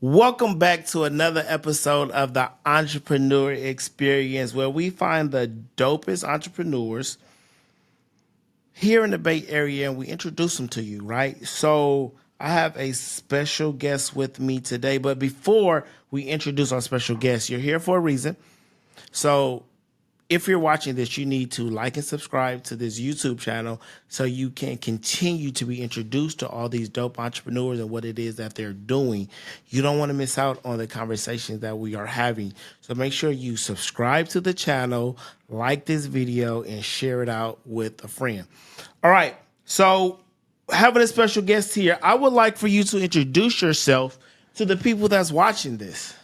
Welcome back to another episode of the Entrepreneur Experience, where we find the dopest entrepreneurs here in the Bay Area and we introduce them to you, right? So I have a special guest with me today, but before we introduce our special guest, you're here for a reason. So if you're watching this, you need to like and subscribe to this YouTube channel so you can continue to be introduced to all these dope entrepreneurs and what it is that they're doing. You don't want to miss out on the conversations that we are having. So make sure you subscribe to the channel, like this video, and share it out with a friend. All right. So having a special guest here, I would like for you to introduce yourself to the people that's watching this.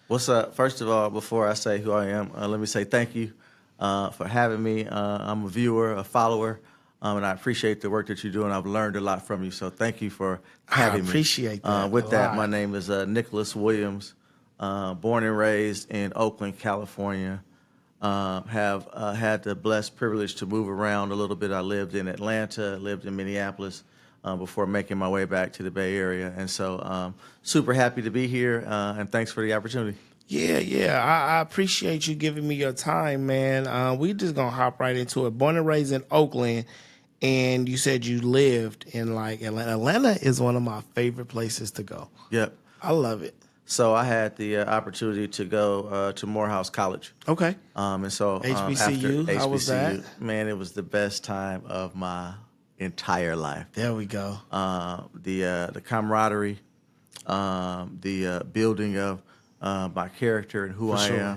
What's up? First of all, before I say who I am, let me say thank you for having me. I'm a viewer, a follower, and I appreciate the work that you're doing. I've learned a lot from you, so thank you for having me. I appreciate that. With that, my name is Nicholas Williams, born and raised in Oakland, California. Have had the blessed privilege to move around a little bit. I lived in Atlanta, lived in Minneapolis before making my way back to the Bay Area. And so super happy to be here, and thanks for the opportunity. Yeah. I appreciate you giving me your time, man. We just gonna hop right into it. Born and raised in Oakland, and you said you lived in like Atlanta. Atlanta is one of my favorite places to go. Yep. I love it. So I had the opportunity to go to Morehouse College. Okay. And so HBCU, after how was that? Man, it was the best time of my entire life. There we go. The camaraderie, the building of my character and who I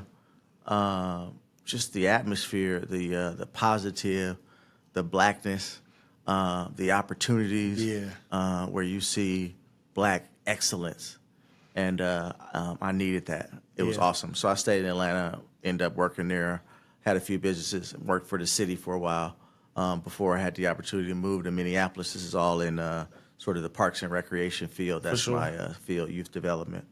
am, just the atmosphere, the positive, the blackness, the opportunities, where you see black excellence, and I needed that. It was awesome. So I stayed in Atlanta, ended up working there, had a few businesses, worked for the city for a while before I had the opportunity to move to Minneapolis. This is all in sort of the parks and recreation field. That's my field, youth development.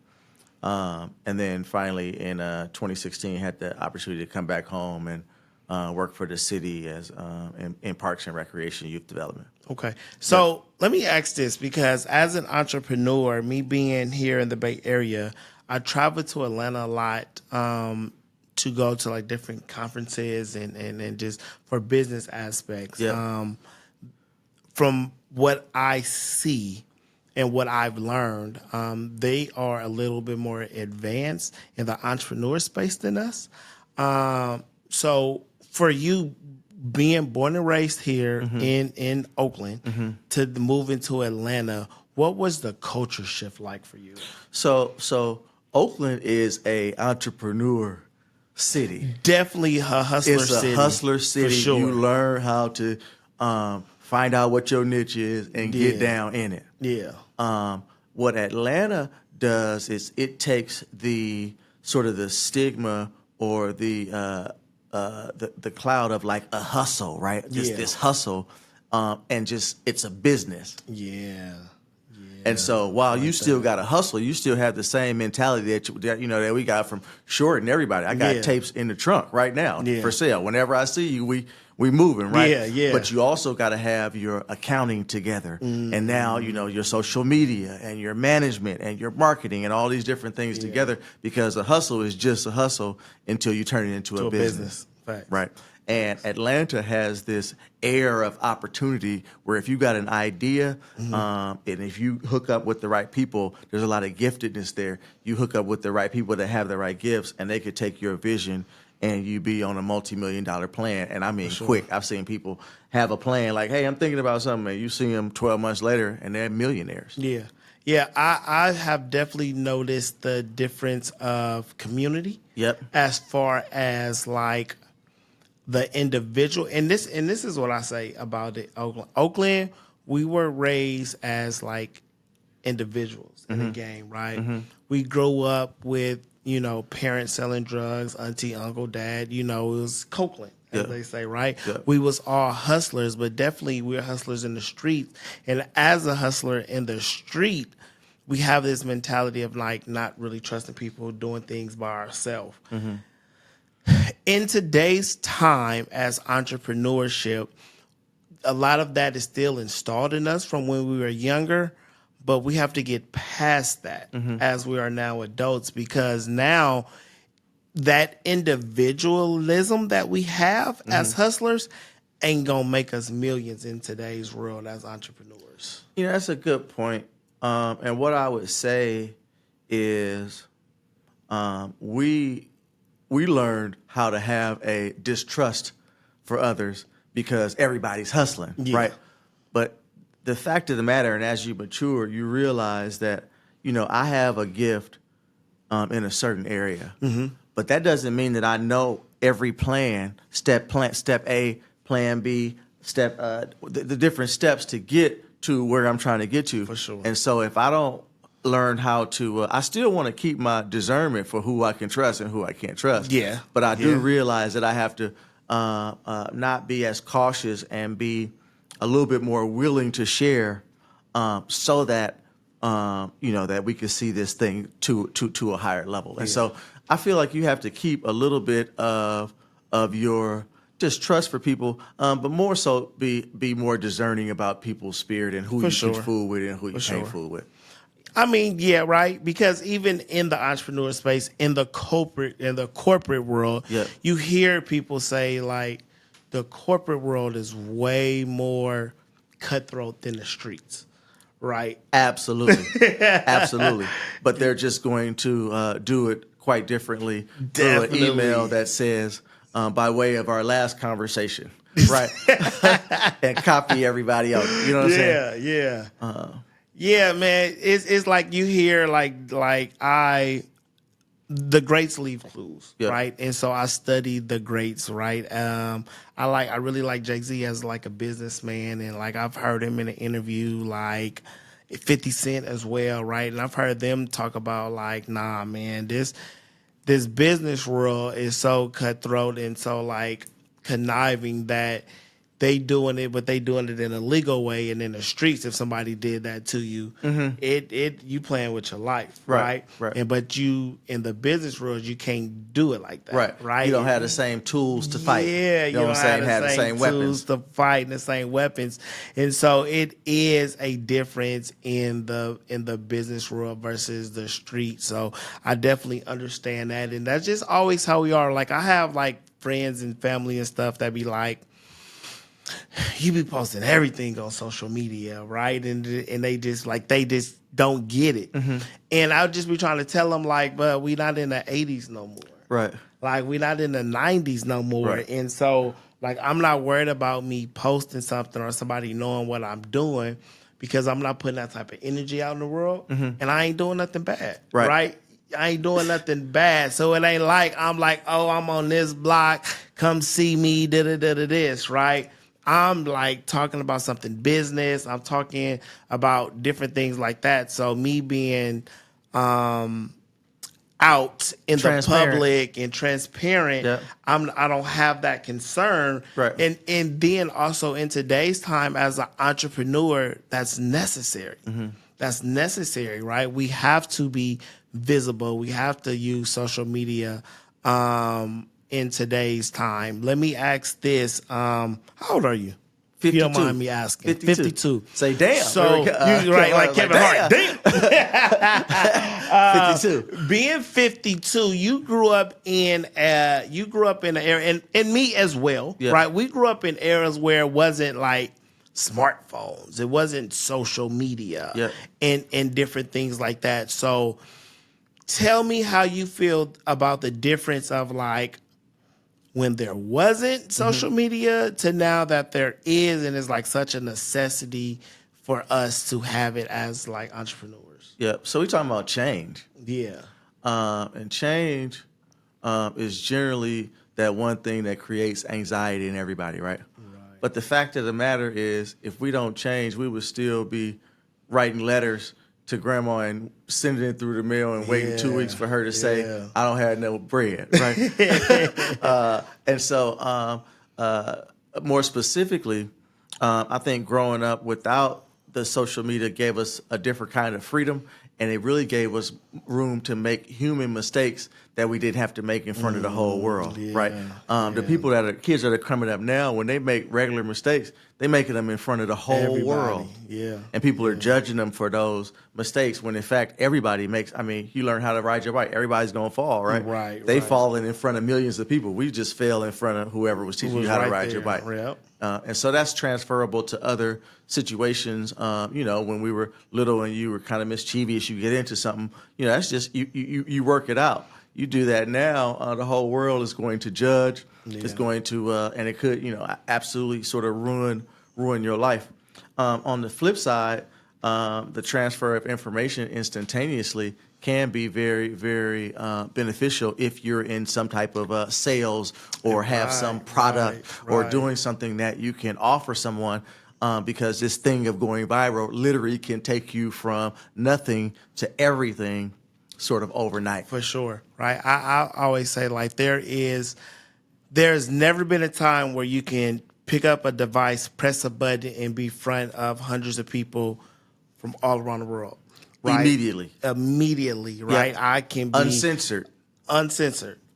And then finally in 2016, had the opportunity to come back home and work for the city as in parks and recreation, youth development. Okay. So let me ask this, because as an entrepreneur, me being here in the Bay Area, I travel to Atlanta a lot to go to like different conferences and just for business aspects. From what I see and what I've learned, they are a little bit more advanced in the entrepreneur space than us. So for you being born and raised here in Oakland to move into Atlanta, what was the culture shift like for you? So Oakland is a entrepreneur city. Definitely a hustler city. It's a hustler city. For sure. You learn how to find out what your niche is and get down in it. Yeah. What Atlanta does is it takes the sort of the stigma or the cloud of like a hustle, right? Just this hustle, and just it's a business. Yeah. And so while you still got to hustle, you still have the same mentality that we got from Short and everybody. I got tapes in the trunk right now for sale. Whenever I see you, we moving, right? Yeah. But you also got to have your accounting together, and now your social media and your management and your marketing and all these different things together, because a hustle is just a hustle until you turn it into a business. Right. And Atlanta has this air of opportunity where if you got an idea, and if you hook up with the right people, there's a lot of giftedness there. You hook up with the right people that have the right gifts, and they could take your vision and you be on a multi-million-dollar plan. And I mean, quick. I've seen people have a plan like, hey, I'm thinking about something, and you see them 12 months later, and they're millionaires. Yeah, I have definitely noticed the difference of community. As far as like the individual, and this is what I say about it. Oakland, we were raised as like individuals in the game, right? We grew up with parents selling drugs, auntie, uncle, dad. It was Copeland, as they say, right? We was all hustlers, but definitely we're hustlers in the street. And as a hustler in the street, we have this mentality of like not really trusting people, doing things by ourselves. In today's time as entrepreneurship, a lot of that is still installed in us from when we were younger, but we have to get past that as we are now adults, because now that individualism that we have as hustlers ain't gonna make us millions in today's world as entrepreneurs. You know, that's a good point. And what I would say is we learned how to have a distrust for others because everybody's hustling, right? But the fact of the matter, and as you mature, you realize that, you know, I have a gift in a certain area, but that doesn't mean that I know every step A, plan B, the different steps to get to where I'm trying to get to. For sure. And so if I don't learn how to, I still want to keep my discernment for who I can trust and who I can't trust. Yeah. But I do realize that I have to not be as cautious and be a little bit more willing to share, so that you know, that we can see this thing to a higher level. And so I feel like you have to keep a little bit of your distrust for people, but more so be more discerning about people's spirit and who you can fool with and who you can't fool with. I mean, yeah, right. Because even in the entrepreneur space, in the corporate world, you hear people say like the corporate world is way more cutthroat than the streets, right? Absolutely, absolutely. But they're just going to do it quite differently through an email that says, by way of our last conversation, right? And copy everybody else. You know what I'm saying? Yeah. Yeah, man. It's like you hear the greats leave clues, right? And so I studied the greats, right? I really like Jay-Z as like a businessman, and like I've heard him in an interview like 50 Cent as well, right? And I've heard them talk about like, nah, man, this business world is so cutthroat and so like conniving that they doing it, but they doing it in a legal way. And in the streets, if somebody did that to you, you playing with your life, right? And but you in the business world, you can't do it like that, right? You don't have the same tools to fight. Yeah, you don't have the same weapons to fight and the same weapons. And so it is a difference in the business world versus the street. So I definitely understand that, and that's just always how we are. Like I have like friends and family and stuff that be like, you be posting everything on social media, right? And they just don't get it. And I'll just be trying to tell them like, but we not in the 80s no more. Right. Like we not in the 90s no more. Right. And so like I'm not worried about me posting something or somebody knowing what I'm doing, because I'm not putting that type of energy out in the world, and I ain't doing nothing bad. Right? I ain't doing nothing bad. So it ain't like I'm like, oh, I'm on this block, come see me, this, right? I'm like talking about something business. I'm talking about different things like that. So me being out in the public and transparent, I don't have that concern. Right. And then also in today's time as an entrepreneur, that's necessary. That's necessary, right? We have to be visible. We have to use social media in today's time. Let me ask this. How old are you? 52. If you don't mind me asking. 52. Say damn. So, you right, like Kevin Hart. Damn. 52. Being 52, you grew up in an era, and me as well, right? We grew up in eras where it wasn't like smartphones. It wasn't social media and different things like that. So tell me how you feel about the difference of like when there wasn't social media to now that there is, and it's like such a necessity for us to have it as like entrepreneurs. Yeah. So we're talking about change. Yeah. And change is generally that one thing that creates anxiety in everybody, right? But the fact of the matter is, if we don't change, we would still be writing letters to grandma and sending it through the mail and waiting 2 weeks for her to say, I don't have no bread, right? And so more specifically, I think growing up without the social media gave us a different kind of freedom, and it really gave us room to make human mistakes that we didn't have to make in front of the whole world, yeah, right? The people kids that are coming up now, when they make regular mistakes, they making them in front of the whole Everybody, world. yeah. And people are judging them for those mistakes when in fact everybody makes, I mean, you learn how to ride your bike. Everybody's going to fall, right? Right, They right. falling in front of millions of people. We just fell in front of whoever was teaching was you how to right ride your there, bike. yep. And so that's transferable to other situations. You know, when we were little and you were kind of mischievous, you get into something, you know, that's just, you work it out. You do that now, the whole world is going to judge. Yeah. It's going to, and it could, you know, absolutely sort of ruin your life. On the flip side, the transfer of information instantaneously can be very, very beneficial if you're in some type of sales or have some product or doing something that you can offer someone. Because this thing of going viral literally can take you from nothing to everything sort of overnight. For sure, right? I always say, like, there's never been a time where you can pick up a device, press a button, and be in front of hundreds of people from all around the world. Right? Immediately, right? Yep. I can be uncensored.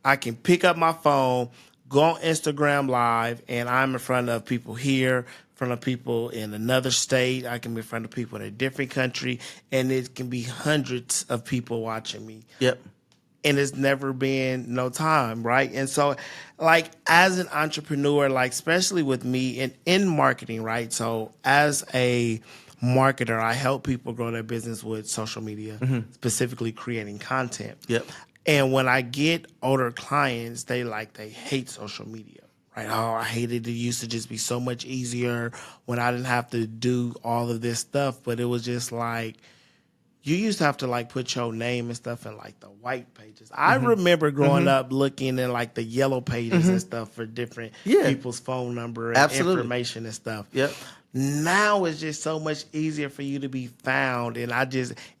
I can pick up my phone, go on Instagram Live, and I'm in front of people here, in front of people in another state. I can be in front of people in a different country, and it can be hundreds of people watching me. Yep. And it's never been no time, right? And so, like, as an entrepreneur, like, especially with me in marketing, right? So as a marketer, I help people grow their business with social media, specifically creating content. Yep. And when I get older clients, they hate social media, right? Oh, I hated it. It used to just be so much easier when I didn't have to do all of this stuff. But it was just like, you used to have to like put your name and stuff in like the white pages. I remember growing up looking in like the yellow pages and stuff for different people's phone number and information and stuff. Yep. Now it's just so much easier for you to be found. And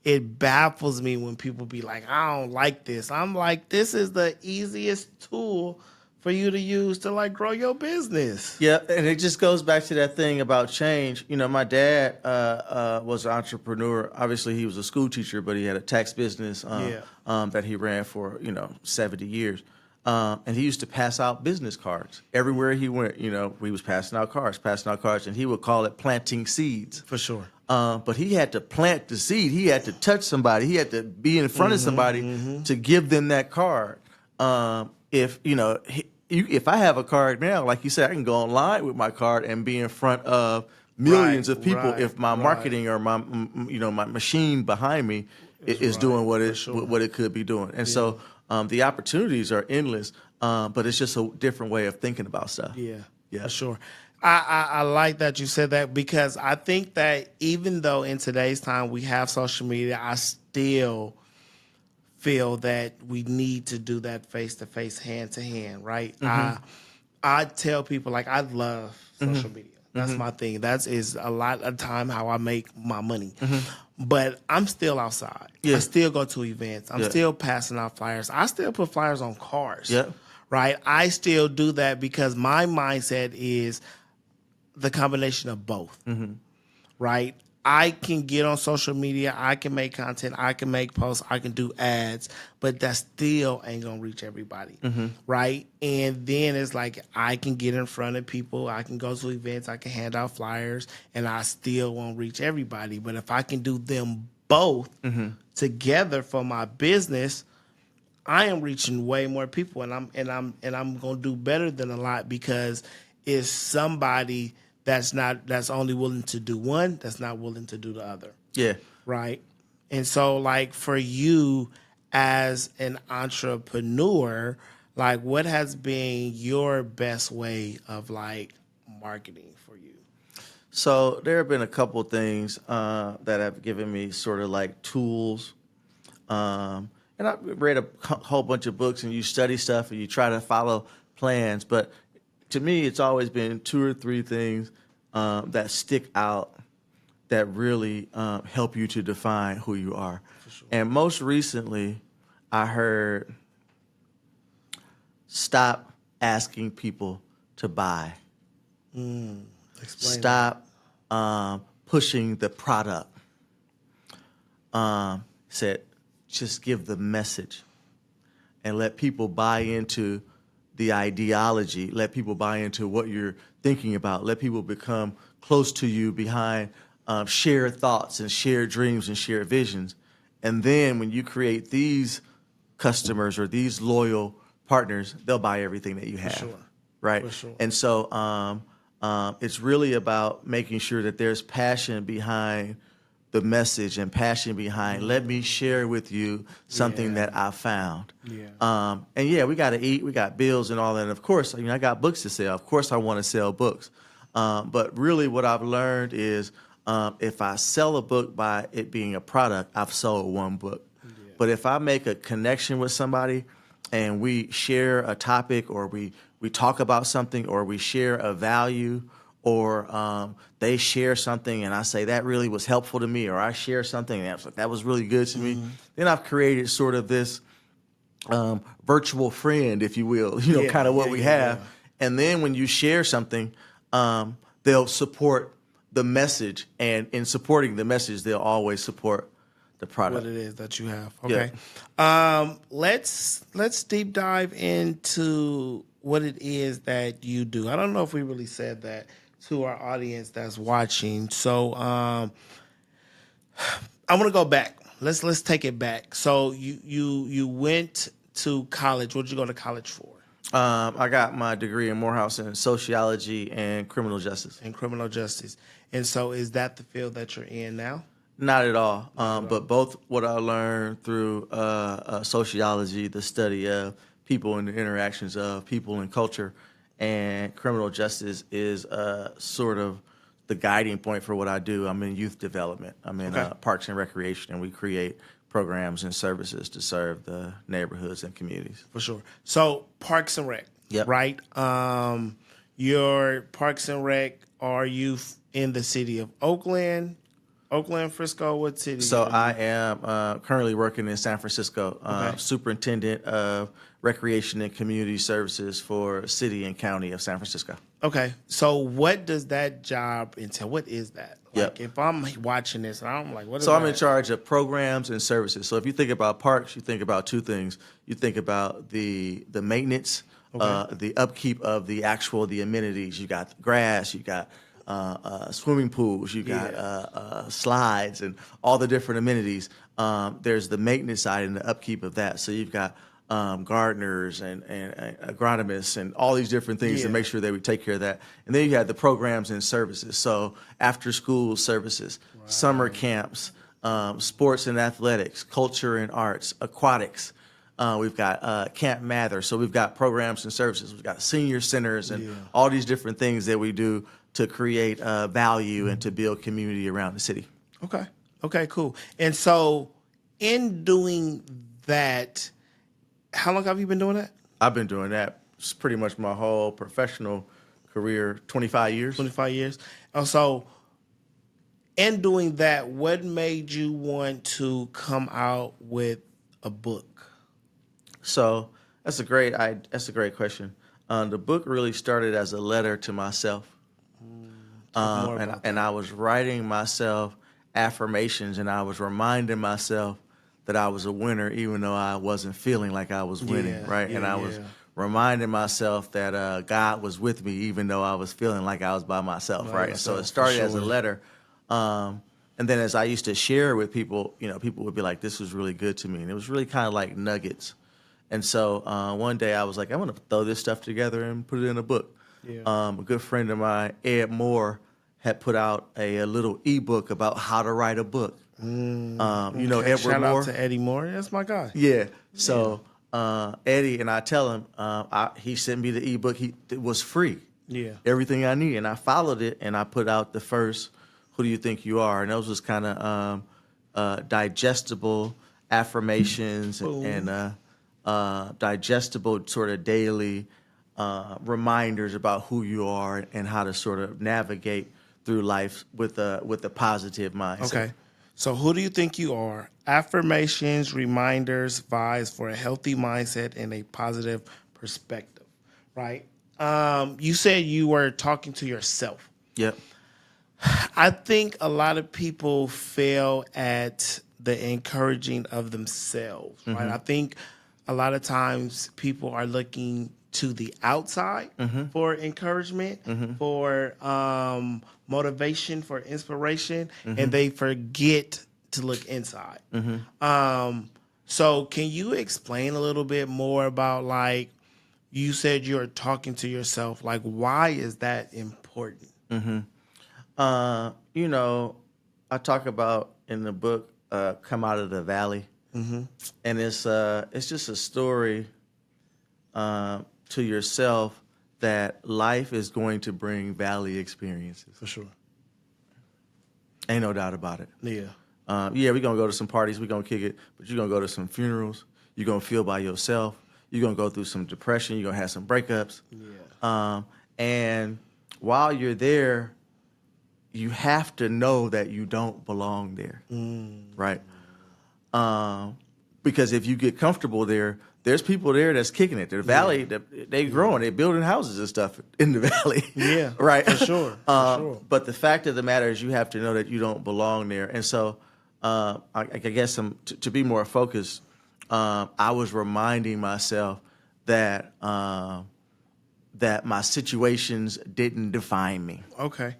it baffles me when people be like, I don't like this. I'm like, this is the easiest tool for you to use to like grow your business. Yeah, and it just goes back to that thing about change. You know, my dad was an entrepreneur. Obviously, he was a school teacher, but he had a tax business that he ran for, 70 years. And he used to pass out business cards. Everywhere he went, he was passing out cards, and he would call it planting seeds. For sure. But he had to plant the seed. He had to touch somebody. He had to be in front of somebody to give them that card. If I have a card now, like you said, I can go online with my card and be in front of millions of people if my marketing or my my machine behind me is doing what it could be doing. And so the opportunities are endless, but it's just a different way of thinking about stuff. Yeah, for sure. I like that you said that, because I think that even though in today's time we have social media, I still feel that we need to do that face-to-face, hand-to-hand, right? I tell people, like, I love social media. That's my thing. That is a lot of time how I make my money. But I'm still outside. I still go to events. I'm still passing out flyers. I still put flyers on cars, right? I still do that because my mindset is the combination of both, right? I can get on social media, I can make content, I can make posts, I can do ads, but that still ain't gonna reach everybody, right? And then it's like, I can get in front of people, I can go to events, I can hand out flyers, and I still won't reach everybody. But if I can do them both together for my business, I am reaching way more people, and I'm gonna do better than a lot, because it's somebody that's only willing to do one, that's not willing to do the other. Yeah. Right? And so, like, for you as an entrepreneur, like, what has been your best way of, like, marketing for you? So there have been a couple of things that have given me sort of like tools. And I've read a whole bunch of books, and you study stuff and you try to follow plans. But to me, it's always been 2 or 3 things that stick out that really help you to define who you are. Sure. And most recently, I heard, stop asking people to buy. Stop pushing the product. Said, just give the message. and let people buy into the ideology, let people buy into what you're thinking about, let people become close to you behind shared thoughts and shared dreams and shared visions. And then when you create these customers or these loyal partners, they'll buy everything that you have. sure. Right. For sure. And so it's really about making sure that there's passion behind the message and passion behind, let me share with you something that I found. Yeah. And yeah, we got to eat, we got bills and all that. And of course, I got books to sell. Of course, I want to sell books. But really what I've learned is if I sell a book by it being a product, I've sold one book. Yeah. But if I make a connection with somebody and we share a topic, or we talk about something, or we share a value, or they share something and I say that really was helpful to me, or I share something and I was like, that was really good to me, then I've created sort of this virtual friend, if you will, kind of what we have. Yeah. And then when you share something, they'll support the message, and in supporting the message, they'll always support the product. What it is that you have. Okay. Yeah. Let's deep dive into what it is that you do. I don't know if we really said that to our audience that's watching. So I want to go back. Let's take it back. So you went to college. What did you go to college for? I got my degree in Morehouse in sociology and criminal justice. And so is that the field that you're in now? Not at all. But both what I learned through sociology, the study of people and the interactions of people and culture, and criminal justice is sort of the guiding point for what I do. I'm in youth development. I'm in parks and recreation, and we create programs and services to serve the neighborhoods and communities. For sure. So Parks and Rec, yep. Right? Your Parks and Rec, are you in the city of Oakland, Frisco? What city? So I am currently working in San Francisco, superintendent of recreation and community services for city and county of San Francisco. Okay. So what does that job entail? What is that? Like, if I'm watching this, and I'm like, what is that? So I'm in charge of programs and services. So if you think about parks, you think about two things. You think about the maintenance, the upkeep of the amenities. You got grass, you got swimming pools, you got slides, and all the different amenities. There's the maintenance side and the upkeep of that. So you've got gardeners and agronomists and all these different things to make sure that we take care of that. And then you have the programs and services. So after school services, summer camps, sports and athletics, culture and arts, aquatics. We've got Camp Mather. So we've got programs and services. We've got senior centers and all these different things that we do to create value and to build community around the city. Okay, cool. And so in doing that, how long have you been doing that? I've been doing that pretty much my whole professional career, 25 years. 25 years. So in doing that, what made you want to come out with a book? So that's a great question. The book really started as a letter to myself. And I was writing myself affirmations, and I was reminding myself that I was a winner, even though I wasn't feeling like I was winning, right? And I was reminding myself that God was with me, even though I was feeling like I was by myself, right? So it started as a letter. And then as I used to share with people, people would be like, this was really good to me. And it was really kind of like nuggets. And so one day I was like, I'm going to throw this stuff together and put it in a book. A good friend of mine, Ed Moore, had put out a little ebook about how to write a book. Edward Moore. Shout out to Eddie Moore. That's my guy. Yeah. So Eddie, and I tell him, he sent me the ebook. It was free. Yeah. Everything I need. And I followed it, and I put out the first, Who Do You Think You Are? And those was kind of digestible affirmations and digestible sort of daily reminders about who you are and how to sort of navigate through life with a positive mindset. Okay. So who do you think you are? Affirmations, reminders, vibes for a healthy mindset and a positive perspective, right? You said you were talking to yourself. Yep. I think a lot of people fail at the encouraging of themselves, right? I think a lot of times people are looking to the outside for encouragement, for motivation, for inspiration, and they forget to look inside. So can you explain a little bit more about, like, you said you're talking to yourself, like, why is that important? You know, I talk about in the book, Come Out of the Valley. And it's just a story to yourself that life is going to bring valley experiences. For sure. Ain't no doubt about it. Yeah. Yeah, we're going to go to some parties, we're going to kick it, but you're going to go to some funerals, you're going to feel by yourself, you're going to go through some depression, you're going to have some breakups. Yeah. And while you're there, you have to know that you don't belong there, right? Because if you get comfortable there, there's people there that's kicking it. The valley, they growing, they building houses and stuff in the valley. Yeah, right. For sure. For sure. But the fact of the matter is, you have to know that you don't belong there. And so, I guess to be more focused, I was reminding myself that that my situations didn't define me. Okay.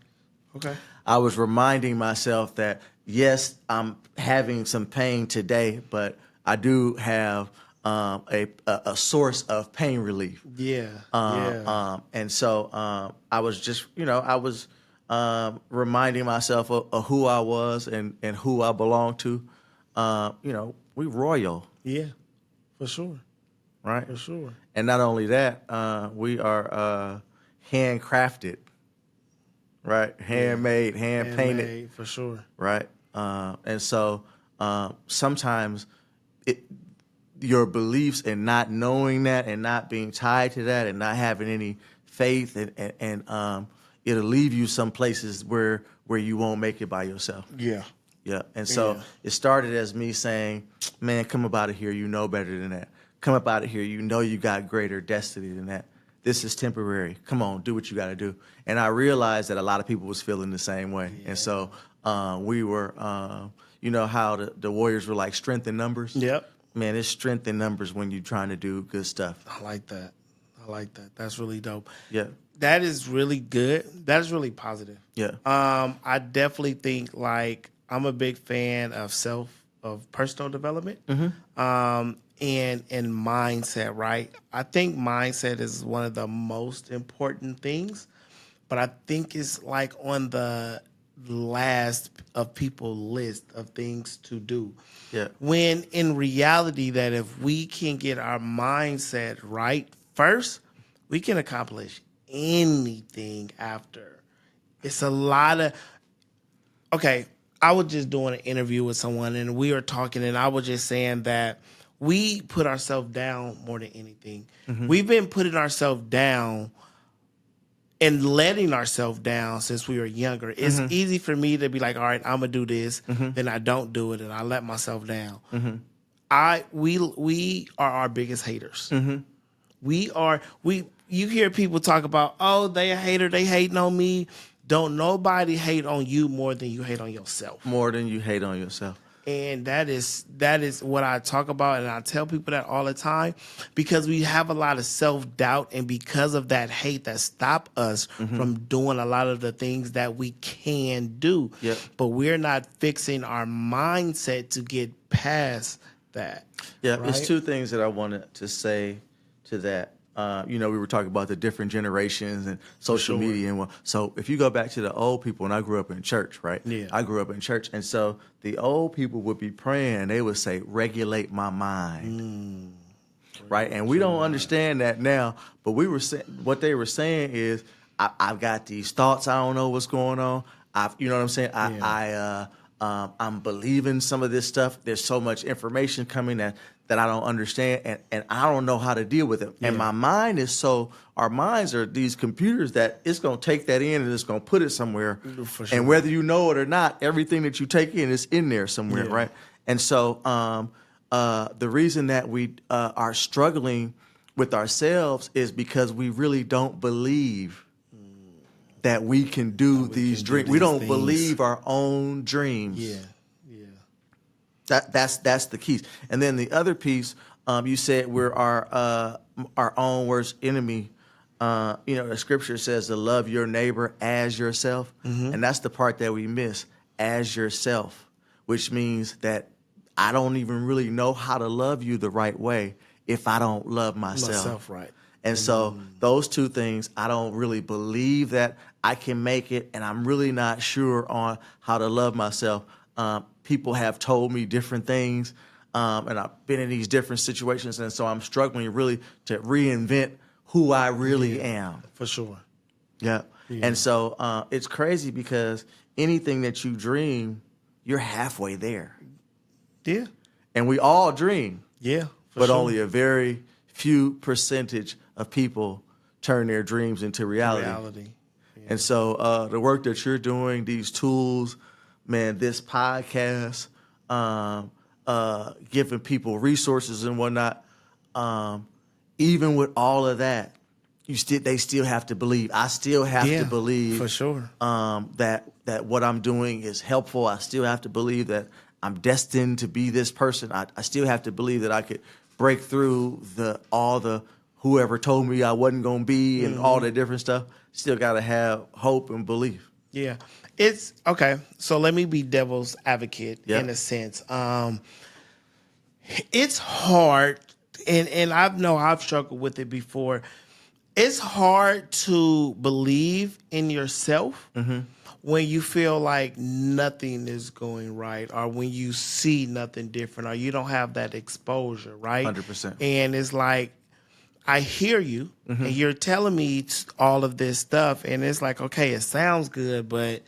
I was reminding myself that, yes, I'm having some pain today, but I do have a source of pain relief. Yeah. And so I was just, I was reminding myself of who I was and who I belong to. We royal. Yeah. For sure. Right? For sure. And not only that, we are handcrafted. Right, handmade, hand painted, for sure. Right, and so sometimes your beliefs and not knowing that, and not being tied to that, and not having any faith, and it'll leave you some places where you won't make it by yourself. Yeah. And so it started as me saying, "Man, come up out of here. You know better than that. Come up out of here. You know you got greater destiny than that. This is temporary. Come on, do what you got to do." And I realized that a lot of people was feeling the same way. Yeah. And so we were, you know how the Warriors were like strength in numbers? Yep. Man, it's strength in numbers when you're trying to do good stuff. I like that. That's really dope. Yeah. That is really good. That is really positive. Yeah. I definitely think, like, I'm a big fan of personal development. And mindset, right? I think mindset is one of the most important things, but I think it's like on the last of people's list of things to do. Yeah. When in reality, that if we can get our mindset right first, we can accomplish anything after. It's a lot of, okay, I was just doing an interview with someone and we were talking, and I was just saying that we put ourselves down more than anything. We've been putting ourselves down and letting ourselves down since we were younger. It's easy for me to be like, all right, I'm gonna do this, then I don't do it, and I let myself down. We are our biggest haters. You hear people talk about, oh, they a hater, they hating on me. Don't nobody hate on you more than you hate on yourself. More than you hate on yourself. And that is what I talk about, and I tell people that all the time, because we have a lot of self-doubt, and because of that hate that stop us from doing a lot of the things that we can do. Yep. But we're not fixing our mindset to get past that. Yeah, right? It's two things that I wanted to say to that. We were talking about the different generations and social media. And so if you go back to the old people, and I grew up in church, right? Yeah. I grew up in church. And so the old people would be praying. They would say, regulate my mind. Right? And we don't understand that now. But what they were saying is, I've got these thoughts. I don't know what's going on. You know what I'm saying? I'm believing some of this stuff. There's so much information coming that I don't understand, and I don't know how to deal with it. Yeah. And my mind is our minds are these computers that it's going to take that in and it's going to put it somewhere. For sure. And whether you know it or not, everything that you take in is in there somewhere, right? And so the reason that we are struggling with ourselves is because we really don't believe that we can do these dreams. We don't believe our own dreams. Yeah. That's the keys. And then the other piece You said we're our own worst enemy. The scripture says to love your neighbor as yourself. And that's the part that we miss, as yourself, which means that I don't even really know how to love you the right way if I don't love myself. Right. And so those two things, I don't really believe that I can make it, and I'm really not sure on how to love myself. People have told me different things, and I've been in these different situations, and so I'm struggling really to reinvent who I really am. For sure. Yeah. And so it's crazy because anything that you dream, you're halfway there. Yeah. And we all dream. Yeah. But only a very few percentage of people turn their dreams into reality. Yeah. And so the work that you're doing, these tools, man, this podcast, giving people resources and whatnot, even with all of that, they still have to believe. I still have to believe, for sure, that what I'm doing is helpful. I still have to believe that I'm destined to be this person. I still have to believe that I could break through all the whoever told me I wasn't going to be and all that different stuff. Still got to have hope and belief. Yeah. It's okay. So let me be devil's advocate in a sense. It's hard, and I've struggled with it before. It's hard to believe in yourself when you feel like nothing is going right, or when you see nothing different, or you don't have that exposure, right? 100%. And it's like, I hear you, and you're telling me all of this stuff, and it's like, okay, it sounds good, but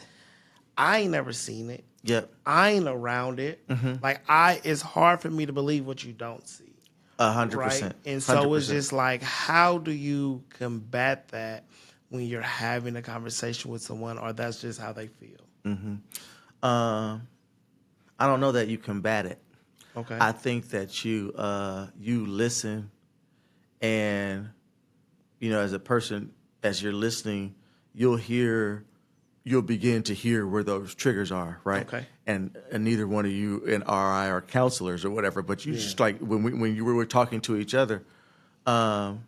I ain't never seen it. Yep. I ain't around it. Like, it's hard for me to believe what you don't see. 100%. Right? And so it's just like, how do you combat that when you're having a conversation with someone, or that's just how they feel? I don't know that you combat it. Okay. I think that you listen, and as a person, as you're listening, you'll begin to hear where those triggers are, right? Okay. And neither one of you and I are counselors or whatever, but you just like when you were talking to each other, and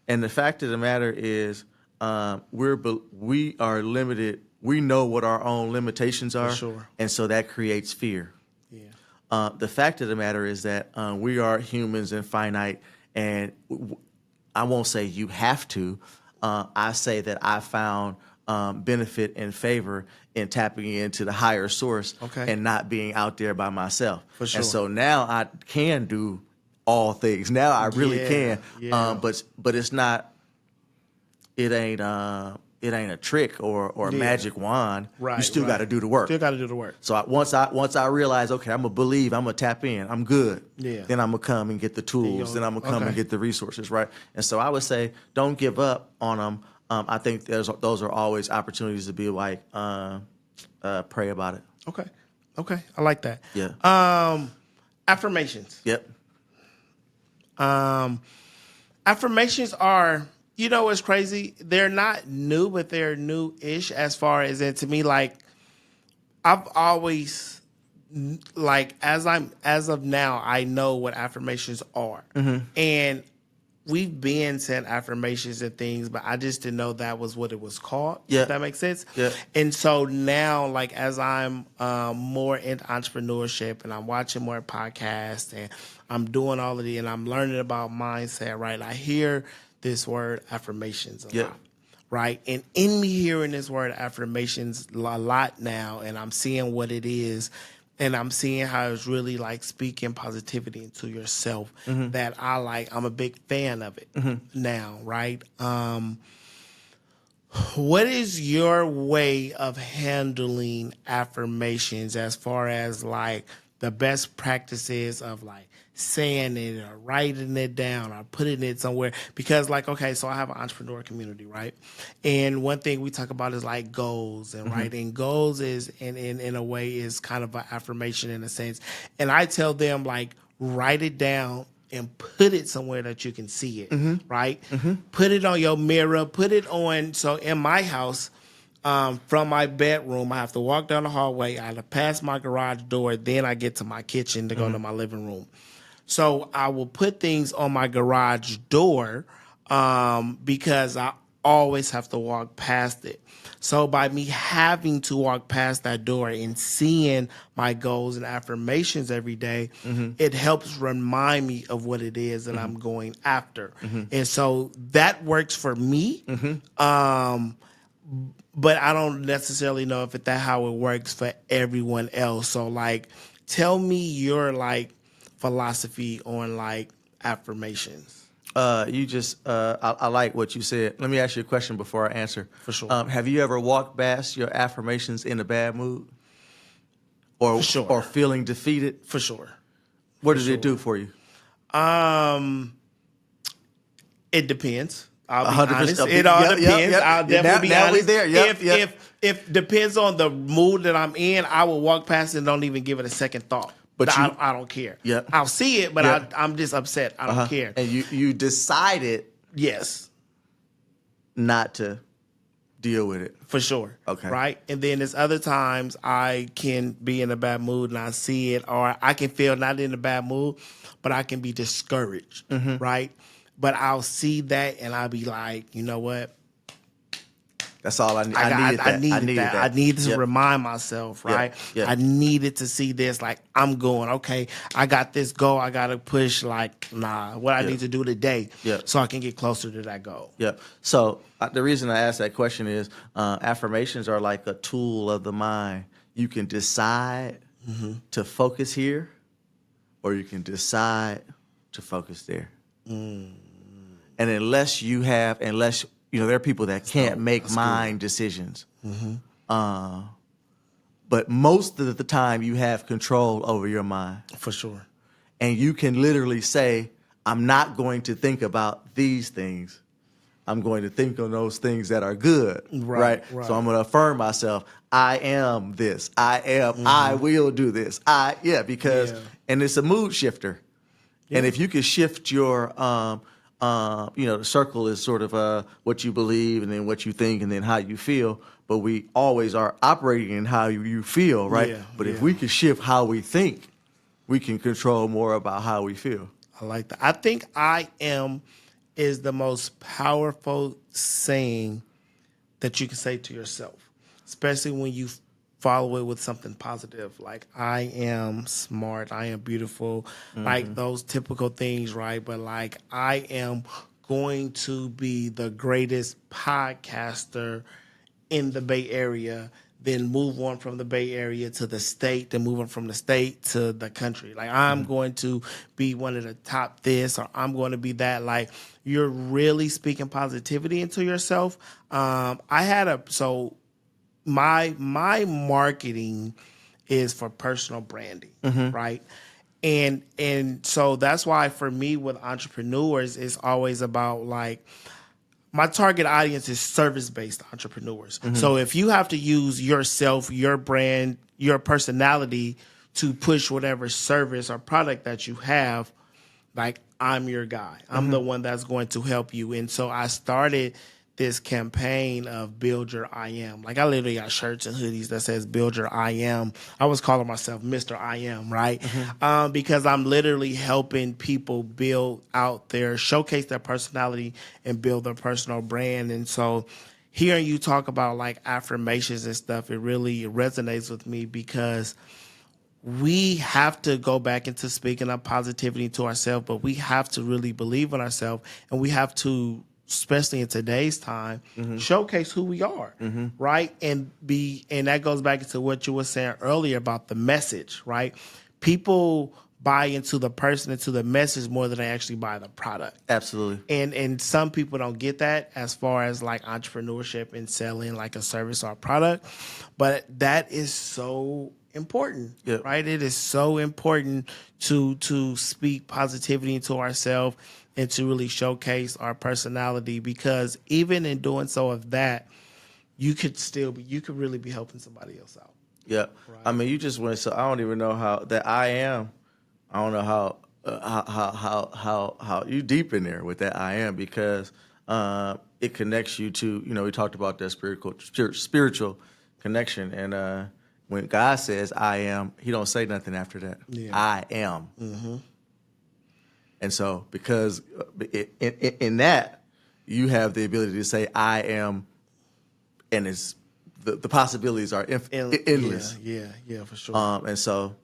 the fact of the matter is, we are limited. We know what our own limitations are, For sure. and so that creates fear. Yeah. The fact of the matter is that we are humans and finite, and I won't say you have to. I say that I found benefit and favor in tapping into the higher source and not being out there by myself. For sure. And so now I can do all things. Now I really can. Yeah. But it's not. It ain't a trick or a magic wand. Right. You still got to do the work. Still got to do the work. So once I realize, okay, I'm gonna believe, I'm gonna tap in, I'm good. Yeah. Then I'm gonna come and get the tools. Then I'm gonna come and get the resources, right? And so I would say, don't give up on them. I think those are always opportunities to be like, pray about it. Okay. I like that. Yeah. Affirmations. Yep. Affirmations are, it's crazy. They're not new, but they're new-ish as far as it to me. Like, I've always, like, as of now, I know what affirmations are. And we've been saying affirmations and things, but I just didn't know that was what it was called. Yeah. If that makes sense. Yeah. And so now, like, as I'm more into entrepreneurship and I'm watching more podcasts and I'm doing all of the, and I'm learning about mindset, right? I hear this word affirmations a lot, right? And in me hearing this word affirmations a lot now, and I'm seeing what it is, and I'm seeing how it's really like speaking positivity into yourself, that I'm a big fan of it now, right? What is your way of handling affirmations as far as like the best practices of like saying it or writing it down or putting it somewhere? Because like, okay, so I have an entrepreneur community, right? And one thing we talk about is like goals, and right, and goals is in a way is kind of an affirmation in a sense. And I tell them like, write it down and put it somewhere that you can see it, right? Put it on your mirror, put it on. So in my house, from my bedroom, I have to walk down the hallway, I have to pass my garage door, then I get to my kitchen to go to my living room. So I will put things on my garage door because I always have to walk past it. So by me having to walk past that door and seeing my goals and affirmations every day, it helps remind me of what it is that I'm going after. And so that works for me. But I don't necessarily know if that how it works for everyone else. So like, tell me your like philosophy on like affirmations. I like what you said. Let me ask you a question before I answer. For sure. Have you ever walked past your affirmations in a bad mood, or For sure. or feeling defeated? For sure. What did it do for you? It depends. I'll be 100%. honest. It all depends. I'll definitely be Now we honest. there. If depends on the mood that I'm in, I will walk past it and don't even give it a second thought. But I don't care. Yep. I'll see it, but Yep. I'm just upset. I don't care. And you decided Yes, not to deal with it. for sure. Okay. Right? And then there's other times I can be in a bad mood and I see it, or I can feel not in a bad mood, but I can be discouraged. Right? But I'll see that and I'll be like, you know what? That's all I need. I needed that. I needed to Yep. remind myself, right? Yep. I needed to see this. Like, I'm going, okay, I got this goal. I got to push, like, what I need to do today Yep. so I can get closer to that goal. Yep. So the reason I asked that question is affirmations are like a tool of the mind. You can decide to focus here, or you can decide to focus there. And unless there are people that can't make mind decisions. But most of the time you have control over your mind. For sure. And you can literally say, I'm not going to think about these things. I'm going to think on those things that are good. Right. So I'm going to affirm myself. I am this. I will do this. And it's a mood shifter. Yeah. And if you could shift your, the circle is sort of what you believe and then what you think and then how you feel. But we always are operating in how you feel, right? Yeah, but if we could shift how we think, we can control more about how we feel. I like that. I think I am is the most powerful saying that you can say to yourself, especially when you follow it with something positive, like I am smart, I am beautiful, like those typical things, right? But like I am going to be the greatest podcaster in the Bay Area, then move on from the Bay Area to the state, then move on from the state to the country. Like I'm going to be one of the top this, or I'm going to be that. Like you're really speaking positivity into yourself. My marketing is for personal branding, right? And so that's why for me with entrepreneurs, it's always about like my target audience is service-based entrepreneurs. So if you have to use yourself, your brand, your personality to push whatever service or product that you have, like I'm your guy. I'm the one that's going to help you. And so I started this campaign of Build Your I Am. Like I literally got shirts and hoodies that says Build Your I Am. I was calling myself Mr. I Am, right? Because I'm literally helping people build out showcase their personality and build their personal brand. And so hearing you talk about like affirmations and stuff, it really resonates with me because we have to go back into speaking up positivity to ourselves, but we have to really believe in ourselves, and we have to, especially in today's time, showcase who we are, right? And that goes back into what you were saying earlier about the message, right? People buy into the person, into the message more than they actually buy the product. Absolutely. And some people don't get that as far as like entrepreneurship and selling like a service or a product, but that is so important, right? It is so important to speak positivity into ourselves and to really showcase our personality, because even in doing so of that, you could really be helping somebody else out. Yeah. Right. I mean, you just went, so I don't even know how that I don't know how you deep in there with that I am, because it connects you to, we talked about that spiritual connection. And when God says I am, he don't say nothing after that. Yeah. I am. And so because in that, you have the ability to say, I am, and it's the possibilities are endless. Yeah, for sure. And so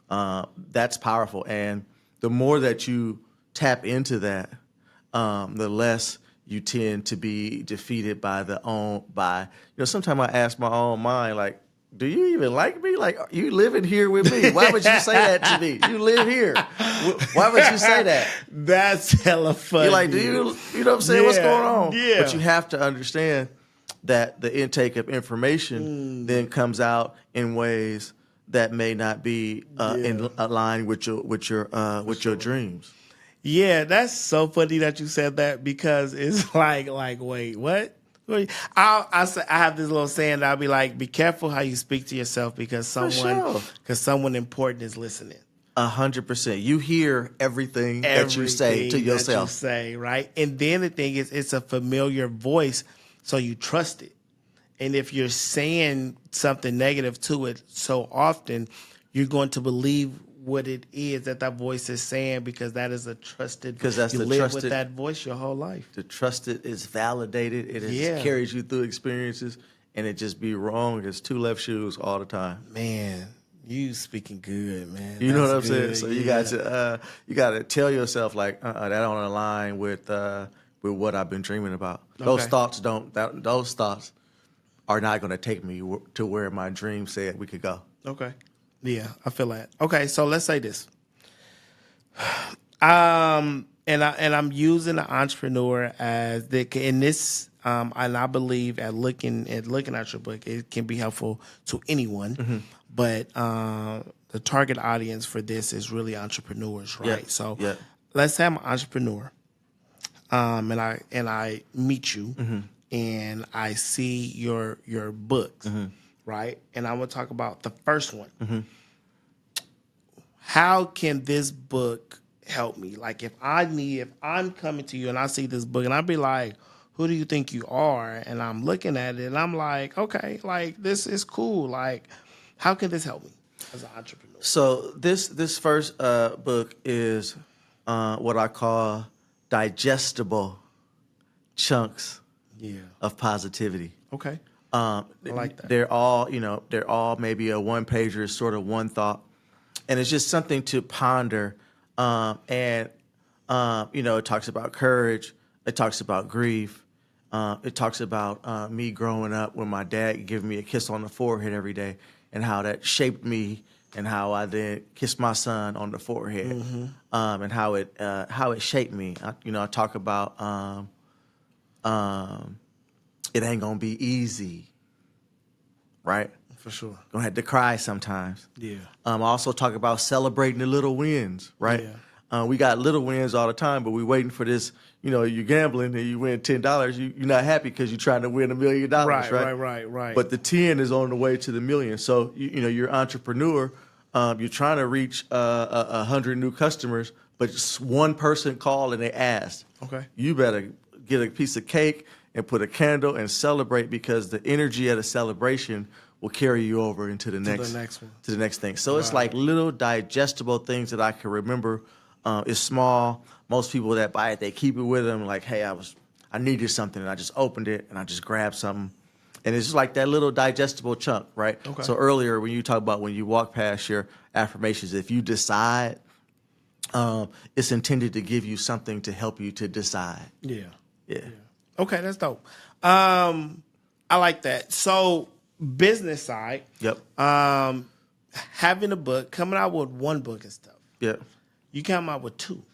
that's powerful. And the more that you tap into that, the less you tend to be defeated sometimes I ask my own mind, like, do you even like me? Like, you living here with me? Why would you say that to me? You live here. Why would you say that? That's hella funny. You're like, you know what I'm saying? What's going on? Yeah. But you have to understand that the intake of information then comes out in ways that may not be in line with your dreams. Yeah, that's so funny that you said that, because it's like wait, what? I have this little saying that I'll be like, be careful how you speak to yourself, because someone important is listening. 100%. You hear everything that you say to yourself. Right? And then the thing is, it's a familiar voice, so you trust it. And if you're saying something negative to it so often, you're going to believe what it is that voice is saying, because that is a trusted. Because that's you the live trusted with that voice your whole life. The trusted is validated. It carries you through experiences, and it just be wrong as two left shoes all the time. Man, you speaking good, man. You know what I'm saying? So you got to tell yourself, like, that don't align with what I've been dreaming about. Those thoughts are not going to take me to where my dream said we could go. Okay. Yeah, I feel that. Okay, so let's say this. And I'm using the entrepreneur as in this, and I believe at looking at your book, it can be helpful to anyone. Mm-hmm. But the target audience for this is really entrepreneurs, right? Yeah. So let's say I'm an entrepreneur, and I meet you, mm-hmm. and I see your books. Mm-hmm. Right? And I want to talk about the first one. Mm-hmm. How can this book help me? Like, if I'm coming to you and I see this book and I'd be like, who do you think you are? And I'm looking at it and I'm like, okay, like, this is cool. Like, how can this help me as an entrepreneur? So this first book is what I call digestible chunks of positivity. Okay. I like that. They're all maybe a one pager, sort of one thought, and it's just something to ponder. It talks about courage. It talks about grief. It talks about me growing up when my dad giving me a kiss on the forehead every day, and how that shaped me, and how I then kissed my son on the forehead, mm-hmm. And how it shaped me. I talk about. It ain't gonna be easy, right? For sure. Gonna have to cry sometimes. Yeah. I also talk about celebrating the little wins, right? Yeah. We got little wins all the time, but we waiting for this. You're gambling and you win $10. You're not happy because you're trying to win $1 million, right? But the 10 is on the way to the million. So you're an entrepreneur. You're trying to reach 100 new customers, but just one person called and they asked. Okay. You better get a piece of cake and put a candle and celebrate, because the energy of the celebration will carry you over into the next one. To the next thing. So It's like little digestible things that I can remember. It's small. Most people that buy it, they keep it with them. Like, hey, I needed something and I just opened it and I just grabbed something. And it's just like that little digestible chunk, right? Okay. So earlier when you talk about when you walk past your affirmations, if you decide, it's intended to give you something to help you to decide. Yeah. Yeah. Okay, that's dope. I like that. So, business side. Yep. Having a book, coming out with one book and stuff. Yep. You come out with two.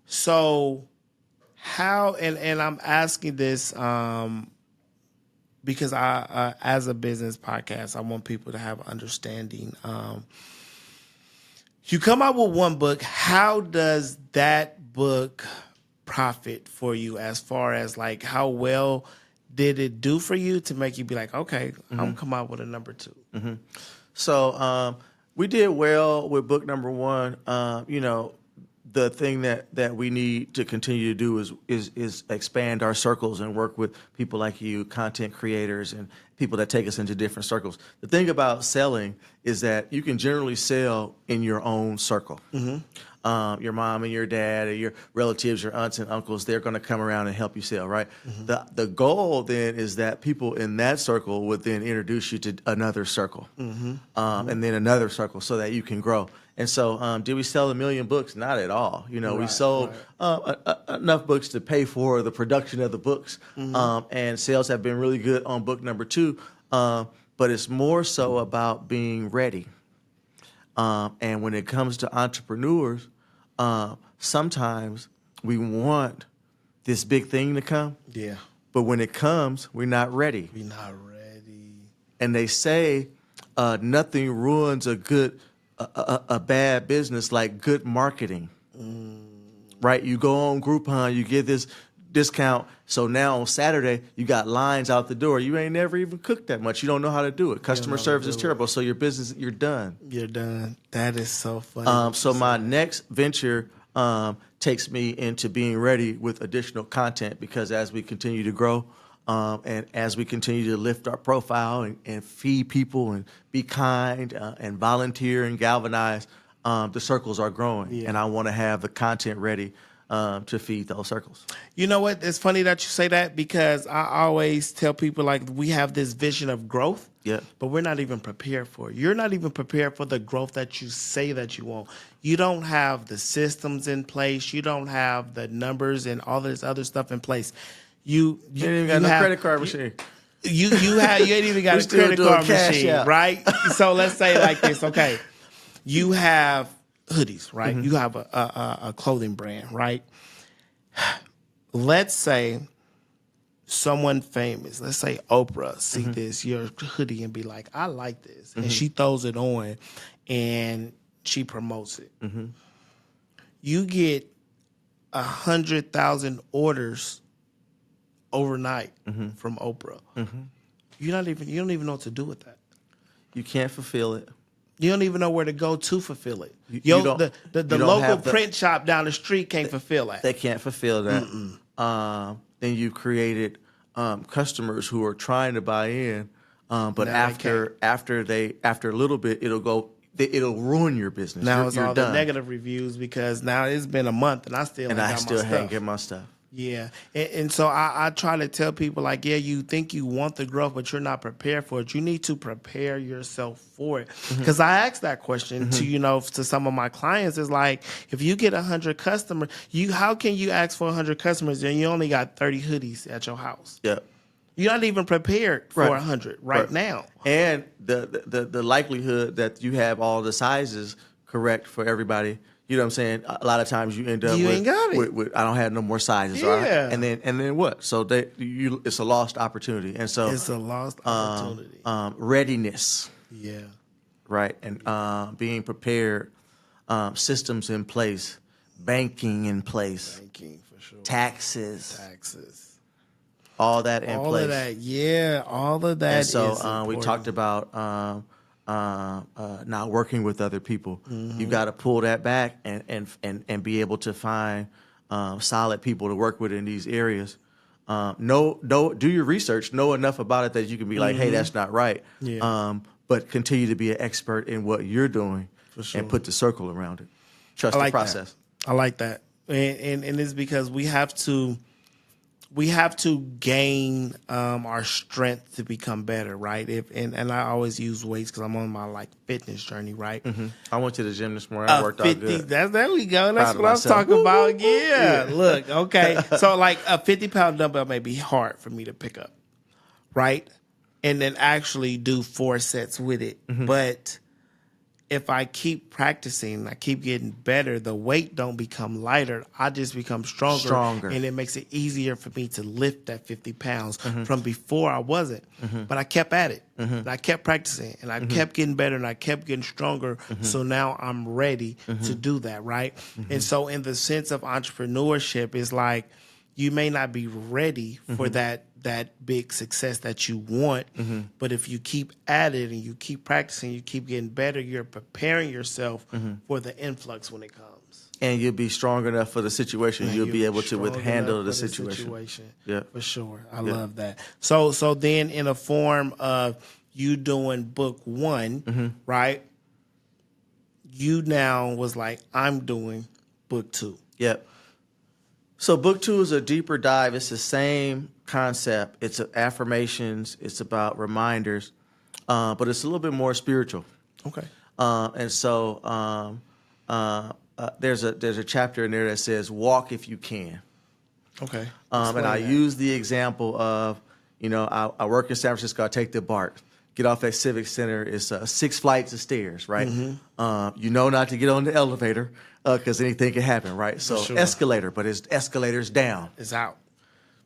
So, how? And I'm asking this because I, as a business podcast, I want people to have understanding. You come out with one book. How does that book profit for you, as far as like how well did it do for you to make you be like, okay, mm-hmm. I'm come out with a number 2? Mm-hmm. So we did well with book number 1. The thing that we need to continue to do is expand our circles and work with people like you, content creators, and people that take us into different circles. The thing about selling is that you can generally sell in your own circle. Mm-hmm. your mom and your dad or your relatives, your aunts and uncles, they're going to come around and help you sell, right? The goal then is that people in that circle would then introduce you to another circle, and then another circle, so that you can grow. And so, did we sell 1 million books? Not at all. You know, we sold enough books to pay for the production of the books, and sales have been really good on book number 2. But it's more so about being ready. And when it comes to entrepreneurs, sometimes we want this big thing to come. Yeah. But when it comes, we're not ready. We're not ready. And they say nothing ruins a bad business like good marketing. Right? You go on Groupon, you get this discount. So now on Saturday, you got lines out the door. You ain't never even cooked that much. You don't know how to do it. Customer service is terrible. So your business, you're done. You're done. That is so funny. So my next venture takes me into being ready with additional content, because as we continue to grow, and as we continue to lift our profile and feed people and be kind and volunteer and galvanize, the circles are growing. Yeah. And I want to have the content ready to feed those circles. You know what? It's funny that you say that, because I always tell people, like, we have this vision of growth, but we're not even prepared for it. You're not even prepared for the growth that you say that you want. You don't have the systems in place. You don't have the numbers and all this other stuff in place. You ain't even got no credit card machine. You ain't even got a credit card machine, right? So let's say like this, okay. You have hoodies, right? You have a clothing brand, right? Let's say someone famous, let's say Oprah, see this, your hoodie, and be like, I like this. And she throws it on and she promotes it. You get 100,000 orders overnight from Oprah. You don't even know what to do with that. You can't fulfill it. You don't even know where to go to fulfill it. The local print shop down the street can't fulfill that. They can't fulfill that. Then you've created customers who are trying to buy in, but after a little bit, it'll ruin your business. Now it's all the negative reviews, because now it's been a month and I still ain't get my stuff. Yeah. And so I try to tell people, like, yeah, you think you want the growth, but you're not prepared for it. You need to prepare yourself for it. Because I asked that question to some of my clients. Is like, if you get 100 customers, how can you ask for 100 customers and you only got 30 hoodies at your house? Yeah. You're not even prepared for 100 right now. And the likelihood that you have all the sizes correct for everybody, you know what I'm saying? A lot of times you end up with I don't have no more sizes. Yeah. And then what? So it's a lost opportunity. And so it's a lost opportunity. Readiness. Yeah. Right. And being prepared, systems in place, banking in place. Banking, for sure. Taxes. All that in place. All of that, yeah. All of that. And so we talked about not working with other people. You got to pull that back and be able to find solid people to work with in these areas. Do your research, know enough about it that you can be like, hey, that's not right. Yeah. But continue to be an expert in what you're doing and put the circle around it. Trust the process. I like that. And it's because we have to gain our strength to become better, right? And I always use weights because I'm on my fitness journey, right? I went to the gym this morning. I worked out good. There we go. That's what I was talking about. Yeah. Look, okay. So a 50-pound dumbbell may be hard for me to pick up, right? And then actually do 4 sets with it. But if I keep practicing, I keep getting better, the weight don't become lighter. I just become stronger. And it makes it easier for me to lift that 50 pounds. From before, I wasn't. But I kept at it. And I kept practicing. And I kept getting better. And I kept getting stronger. So now I'm ready to do that, right? And so in the sense of entrepreneurship, it's like you may not be ready for that big success that you want, but if you keep at it and you keep practicing, you keep getting better, you're preparing yourself for the influx when it comes. And you'll be strong enough for the situation. You'll be able to handle the situation. Yeah, for sure. I love that. So then in a form of you doing book 1, right? you now was like, I'm doing book 2. Yep. So book 2 is a deeper dive. It's the same concept. It's affirmations. It's about reminders, but it's a little bit more spiritual. Okay. And so there's a chapter in there that says, walk if you can. Okay. And I use the example of, I work in San Francisco. I take the BART, get off at Civic Center. It's 6 flights of stairs, right? You know not to get on the elevator because anything can happen, right? So escalator, but it's escalators down. It's out.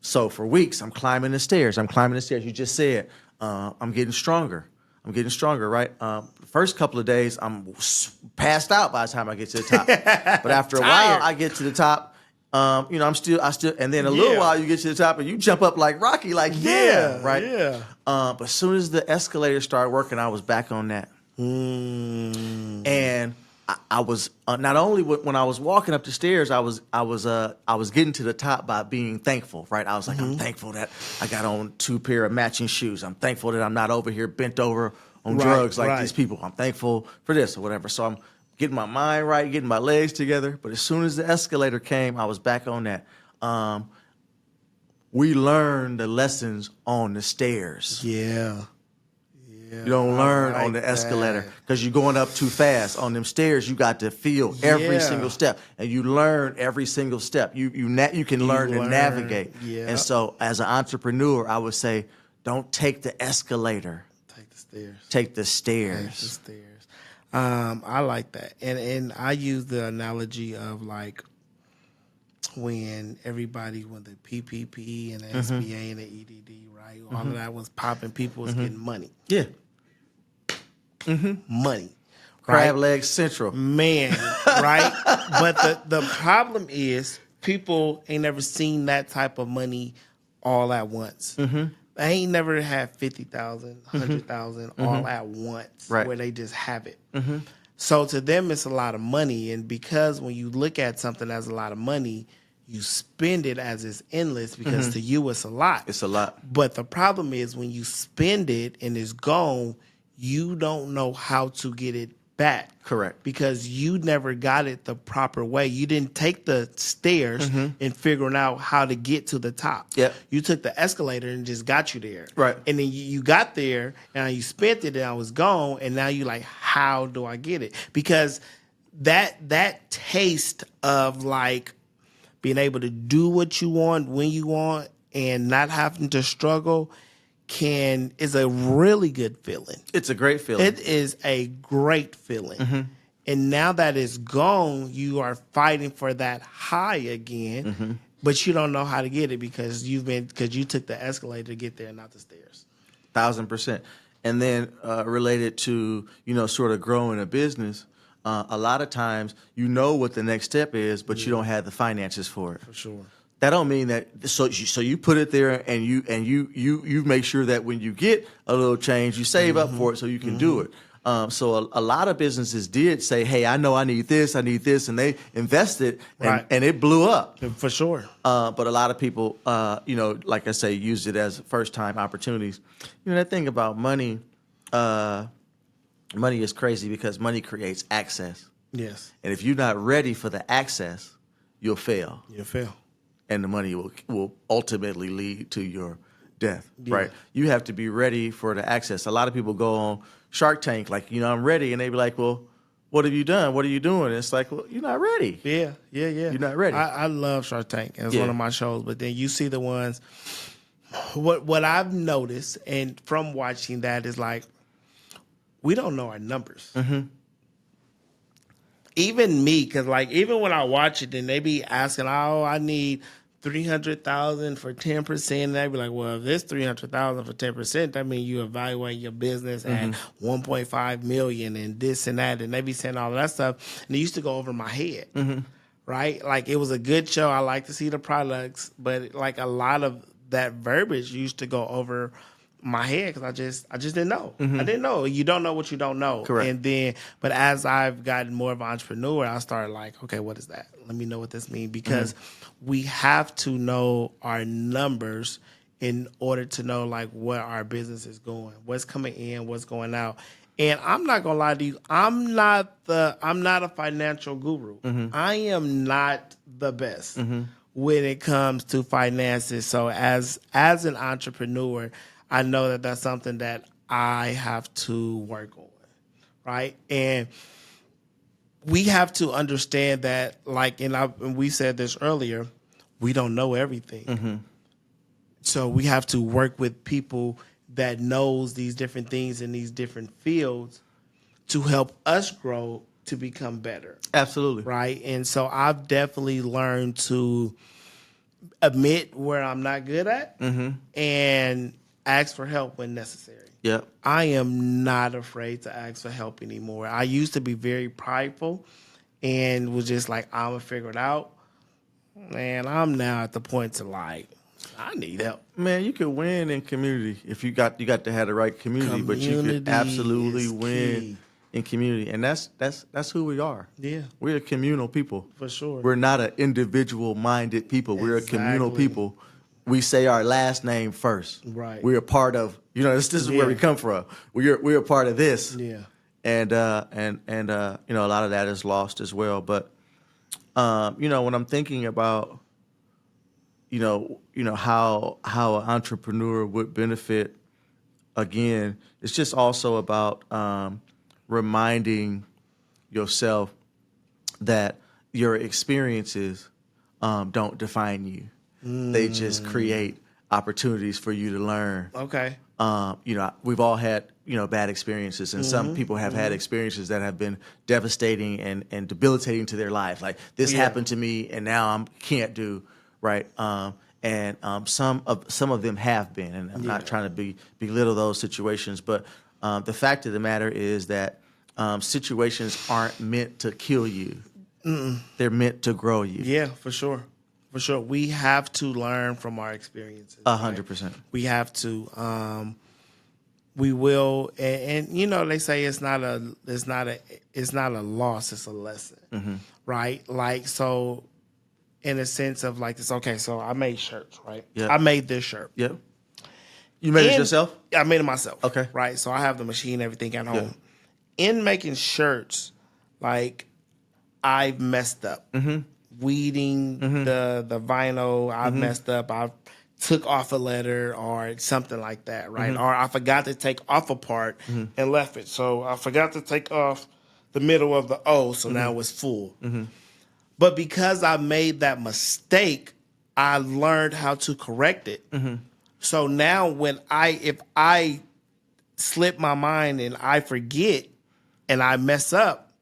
So for weeks, I'm climbing the stairs. You just said, I'm getting stronger. Right? The first couple of days, I'm passed out by the time I get to the top. But after a while, I get to the top. I still, and then a little while you get to the top and you jump up like Rocky, like, right? Yeah. But as soon as the escalator started working, I was back on that. And I was not only when I was walking up the stairs, I was getting to the top by being thankful, right? I was like, I'm thankful that I got on 2 pair of matching shoes. I'm thankful that I'm not over here bent over on drugs like these people. I'm thankful for this or whatever. So I'm getting my mind right, getting my legs together. But as soon as the escalator came, I was back on that. We learned the lessons on the stairs. Yeah. You don't learn on the escalator because you're going up too fast. On them stairs, you got to feel every single step, and you learn every single step. You can learn to navigate. Yeah. And so, as an entrepreneur, I would say, don't take the escalator. Take the stairs. Take the stairs. Take the stairs. I like that, and I use the analogy of like when the PPP and the SBA and the EDD, right? All of that was popping. People was getting money. Yeah. Money. Crab legs central. Man, right? But the problem is people ain't never seen that type of money all at once. They ain't never had 50,000, 100,000 all at once where they just have it. So to them, it's a lot of money. And because when you look at something as a lot of money, you spend it as it's endless because to you it's a lot. It's a lot. But the problem is when you spend it and it's gone, you don't know how to get it back. Correct. Because you never got it the proper way. You didn't take the stairs and figuring out how to get to the top. Yep. You took the escalator and just got you there. Right. And then you got there and you spent it and I was gone. And now you like, how do I get it? Because that taste of like being able to do what you want when you want and not having to struggle is a really good feeling. It's a great feeling. It is a great feeling. And now that it's gone, you are fighting for that high again, but you don't know how to get it because you took the escalator to get there, not the stairs. 1,000%. And then related to, sort of growing a business, a lot of times you know what the next step is, but you don't have the finances for it. For sure. That don't mean that. So you put it there, and you make sure that when you get a little change, you save up for it so you can do it. So a lot of businesses did say, "Hey, I know I need this, and they invested, and it blew up For sure. But a lot of people, like I say, used it as first time opportunities. That thing about money, money is crazy because money creates access. Yes. And if you're not ready for the access, you'll fail. You'll fail. And the money will ultimately lead to your death, right? You have to be ready for the access. A lot of people go on Shark Tank like, I'm ready. And they be like, well, what have you done? What are you doing? And it's like, well, you're not ready. Yeah. You're not ready. I love Shark Tank. It's one of my shows. But then you see the ones, what I've noticed and from watching that is like, we don't know our numbers. Even me, because like even when I watch it, then they be asking, "Oh, I need 300,000 for 10%," and they be like, "Well, if it's 300,000 for 10%, that means you evaluate your business at 1.5 million and this and that." And they be saying all of that stuff, and it used to go over my head, right? Like it was a good show. I like to see the products, but like a lot of that verbiage used to go over my head because I just didn't know. I didn't know. You don't know what you don't know. Correct. And then, but as I've gotten more of an entrepreneur, I started like, okay, what is that? Let me know what this means because we have to know our numbers in order to know like where our business is going, what's coming in, what's going out. And I'm not gonna lie to you, I'm not a financial guru. I am not the best when it comes to finances. So as an entrepreneur, I know that that's something that I have to work on, right? And we have to understand that, like, and we said this earlier, we don't know everything. So we have to work with people that knows these different things in these different fields to help us grow to become better. Absolutely. Right. And so I've definitely learned to admit where I'm not good at and ask for help when necessary. Yep. I am not afraid to ask for help anymore. I used to be very prideful and was just like, I'm going to figure it out. Man, I'm now at the point to like, I need help. Man, you can win in community if you got to have the right community, but you can absolutely win in community, and that's who we are. Yeah, we're a communal people for sure. We're not an individual-minded people. We're a communal people. We say our last name first. Right. We're a part of. This is where we come from. We're a part of this. Yeah. And a lot of that is lost as well. But when I'm thinking about how an entrepreneur would benefit, again, it's just also about reminding yourself that your experiences don't define you. They just create opportunities for you to learn. Okay. We've all had, bad experiences, and some people have had experiences that have been devastating and debilitating to their life. Like, this happened to me, and now I can't do right. Some of them have been, and I'm not trying to belittle those situations, but the fact of the matter is that situations aren't meant to kill you. They're meant to grow you. Yeah, for sure. For sure. We have to learn from our experiences. 100%. We have to. We will, and they say it's not a loss, it's a lesson, right? Like, so, in a sense of like this. Okay, so I made shirts, right? Yep. I made this shirt. Yep. You made it yourself? I made it myself. Okay. Right. So I have the machine, everything at home. In making shirts, like, I've messed up. Weeding the vinyl, I've messed up. I took off a letter or something like that, right? Or I forgot to take off a part and left it. So I forgot to take off the middle of the O, so now it's full. But because I made that mistake, I learned how to correct it. So now if I slip my mind and I forget and I mess up,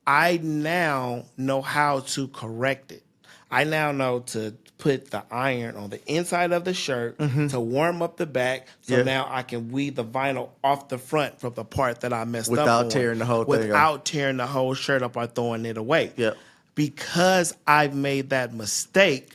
I now know how to correct it. I now know to put the iron on the inside of the shirt to warm up the back, so now I can weed the vinyl off the front from the part that I messed up on. Without tearing the whole thing up. Without tearing the whole shirt up or throwing it away. Yep. Because I've made that mistake,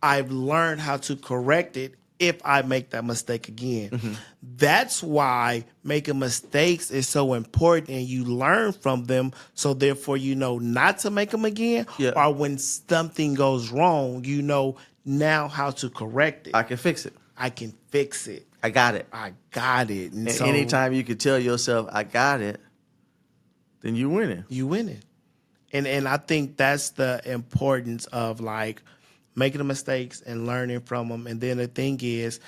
I've learned how to correct it if I make that mistake again. That's why making mistakes is so important, and you learn from them, so therefore you know not to make them again, or when something goes wrong, you know now how to correct it. I can fix it. I can fix it. I got it. I got it. And so, anytime you can tell yourself, I got it, then you winning. You winning. And I think that's the importance of, like, making the mistakes and learning from them. And then the thing is,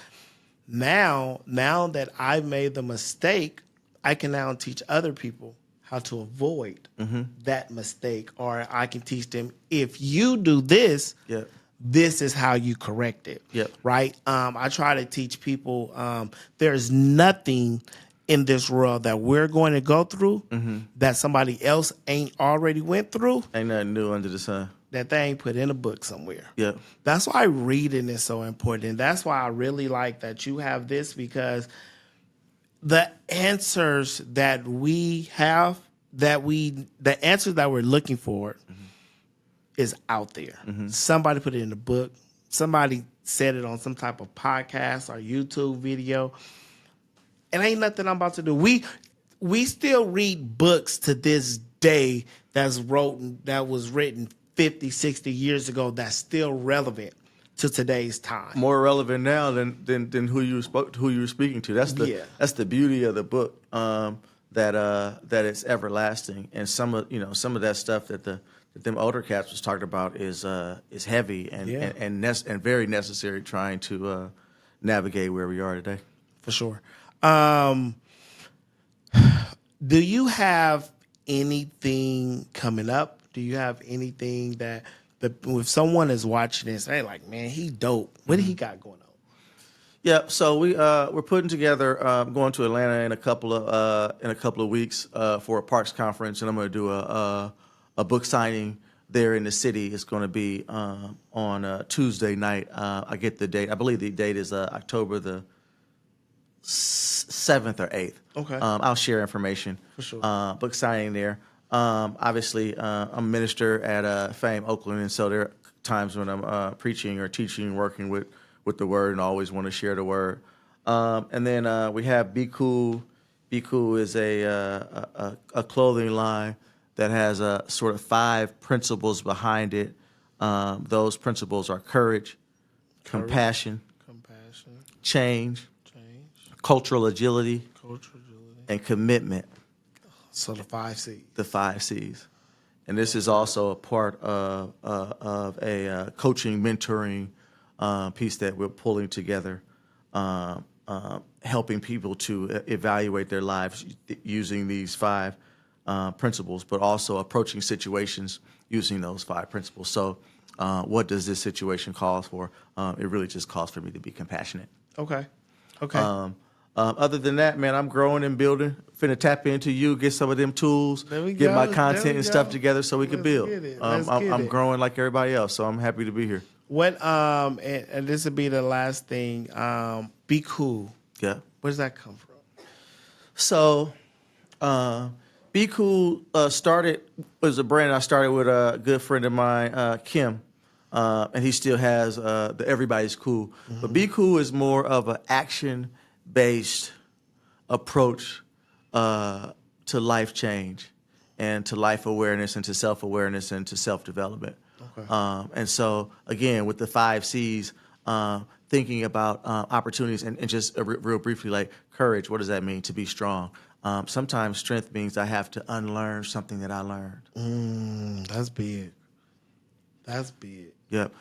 now that I've made the mistake, I can now teach other people how to avoid that mistake. Or I can teach them, if you do this, this is how you correct it. Right? I try to teach people there's nothing in this world that we're going to go through that somebody else ain't already went through. Ain't nothing new under the sun. That they ain't put in a book somewhere. That's why reading is so important. And that's why I really like that you have this, because the answers that we have, the answers that we're looking for is out there. Somebody put it in a book. Somebody said it on some type of podcast or YouTube video. And ain't nothing I'm about to do. We still read books to this day that was written 50, 60 years ago that's still relevant to today's time. More relevant now than who you were speaking to. That's the beauty of the book. that it's everlasting. And some of that stuff that them older cats was talking about is heavy and very necessary trying to navigate where we are today. For sure. Do you have anything coming up? Do you have anything that if someone is watching this, they like, man, he dope. What do he got going on? Yeah, so we're putting together, going to Atlanta in a couple of weeks for a Parks conference, and I'm going to do a book signing there in the city. It's going to be on Tuesday night. I get the date. I believe the date is October the 7th or 8th. Okay. I'll share information. For sure. Book signing there. Obviously, I'm a minister at Fame, Oakland, and so there are times when I'm preaching or teaching, working with the word, and always want to share the word. And then we have Be Cool. Be Cool is a clothing line that has sort of 5 principles behind it. Those principles are courage, compassion, change, cultural agility, and commitment. So the 5 C's. The 5 C's. And this is also a part of a coaching, mentoring piece that we're pulling together, helping people to evaluate their lives using these 5 principles, but also approaching situations using those 5 principles. So what does this situation call for? It really just calls for me to be compassionate. Okay. Other than that, man, I'm growing and building. Finna tap into you, get some of them tools, get my content and stuff together so we can build. I'm growing like everybody else, so I'm happy to be here. What and this would be the last thing. Be Cool. Yeah. Where does that come from? So, Be Cool was a brand I started with a good friend of mine, Kim, and he still has the Everybody's Cool. Mm-hmm. But Be Cool is more of an action-based approach to life change and to life awareness and to self-awareness and to self-development. Okay. And so, again, with the 5 C's, thinking about opportunities and just real briefly, like courage, what does that mean? To be strong. Sometimes strength means I have to unlearn something that I learned. That's big. That's big. Yep.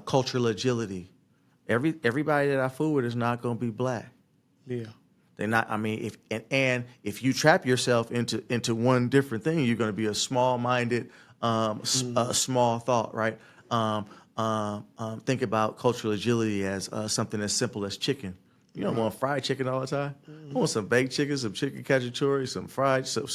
Cultural agility. Everybody that I fool with is not going to be black. Yeah. They're not. I mean, if you trap yourself into one different thing, you're going to be a small-minded, a small thought, right? Think about cultural agility as something as simple as chicken. You don't want fried chicken all the time. You want some baked chicken, some chicken cacciatore, some fried, some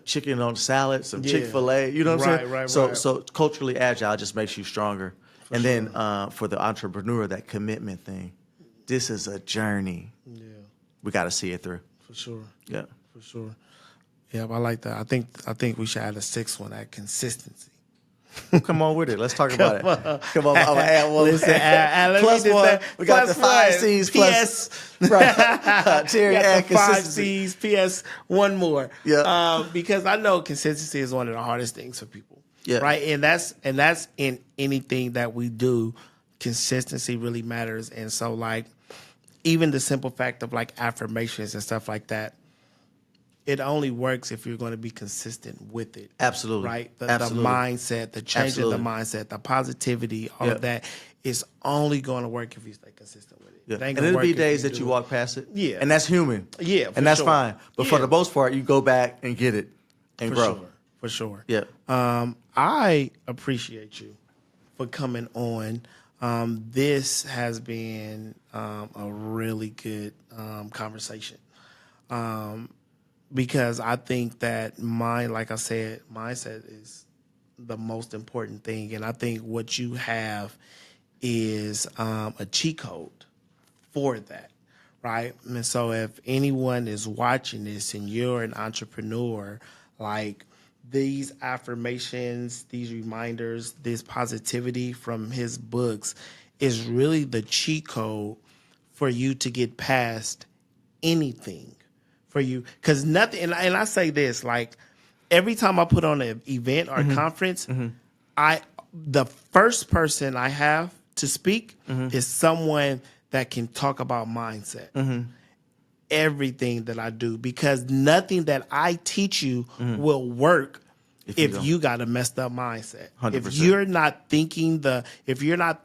chicken on salad, some Chick-fil-A. You know what I'm saying? Right. So culturally agile just makes you stronger. Then for the entrepreneur, that commitment thing. This is a journey. Yeah. We got to see it through. For sure. Yeah. For sure. Yeah, I like that. I think we should add a 6th one, that consistency. Come on with it. Let's talk about it. Come on. I'm gonna add one. Listen, plus one. We got the 5 C's plus. Right. Terry, add the 5 C's. PS. One more. Yeah. Because I know consistency is one of the hardest things for people. Yeah. Right. And that's in anything that we do. Consistency really matters. And so, like, even the simple fact of like affirmations and stuff like that, it only works if you're going to be consistent with it. Absolutely. Right? The mindset, the change of the mindset, the positivity, all of that is only going to work if you stay consistent with it. Yeah. And it'll be days that you walk past it. Yeah. And that's human. Yeah. And that's fine. But for the most part, you go back and get it and grow. Sure. For sure. Yeah. I appreciate you for coming on. This has been a really good conversation. Because I think that like I said, mindset is the most important thing. And I think what you have is a cheat code for that, right? And so if anyone is watching this and you're an entrepreneur, like these affirmations, these reminders, this positivity from his books is really the cheat code for you to get past anything. For you, because nothing, and I say this, like every time I put on an event or a conference, the first person I have to speak is someone that can talk about mindset. everything that I do, because nothing that I teach you will work if you got a messed up mindset. 100%. If you're not